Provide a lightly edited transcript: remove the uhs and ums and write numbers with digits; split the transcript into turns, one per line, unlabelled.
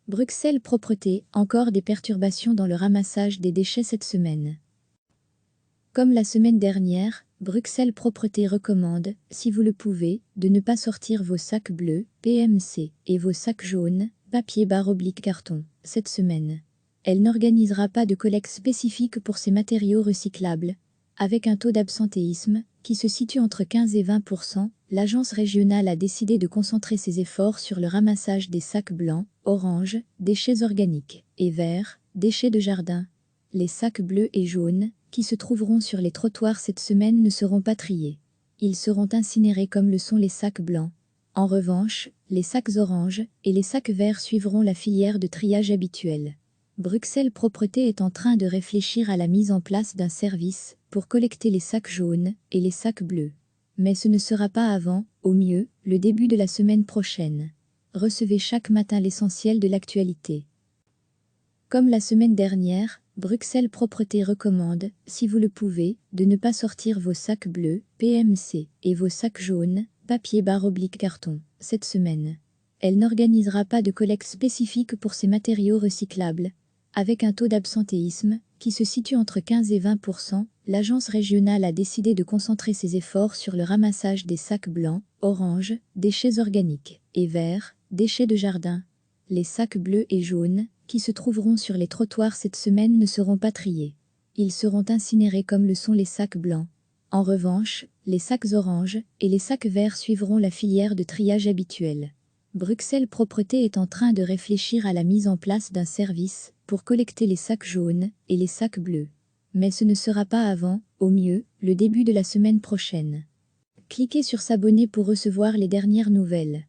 Bruxelles Propreté, encore des perturbations dans le ramassage des déchets cette semaine. Comme la semaine dernière, Bruxelles Propreté recommande, si vous le pouvez, de ne pas sortir vos sacs bleus, PMC, et vos sacs jaunes, papier/carton, cette semaine. Elle n'organisera pas de collecte spécifique pour ces matériaux recyclables. Avec un taux d'absentéisme qui se situe entre 15 et 20%, l'agence régionale a décidé de concentrer ses efforts sur le ramassage des sacs blancs, oranges, déchets organiques, et verts, déchets de jardin. Les sacs bleus et jaunes, qui se trouveront sur les trottoirs cette semaine, ne seront pas triés. Ils seront incinérés comme le sont les sacs blancs. En revanche, les sacs oranges et les sacs verts suivront la filière de triage habituelle. Bruxelles Propreté est en train de réfléchir à la mise en place d'un service pour collecter les sacs jaunes et les sacs bleus. Mais ce ne sera pas avant, au mieux, le début de la semaine prochaine. Recevez chaque matin l'essentiel de l'actualité. Comme la semaine dernière, Bruxelles Propreté recommande, si vous le pouvez, de ne pas sortir vos sacs bleus, PMC, et vos sacs jaunes, papier/carton, cette semaine. Elle n'organisera pas de collecte spécifique pour ces matériaux recyclables. Avec un taux d'absentéisme qui se situe entre 15 et 20%, l'agence régionale a décidé de concentrer ses efforts sur le ramassage des sacs blancs, oranges, déchets organiques, et verts, déchets de jardin. Les sacs bleus et jaunes, qui se trouveront sur les trottoirs cette semaine, ne seront pas triés. Ils seront incinérés comme le sont les sacs blancs. En revanche, les sacs oranges et les sacs verts suivront la filière de triage habituelle. Bruxelles Propreté est en train de réfléchir à la mise en place d'un service pour collecter les sacs jaunes et les sacs bleus. Mais ce ne sera pas avant, au mieux, le début de la semaine prochaine. Cliquez sur s'abonner pour recevoir les dernières nouvelles.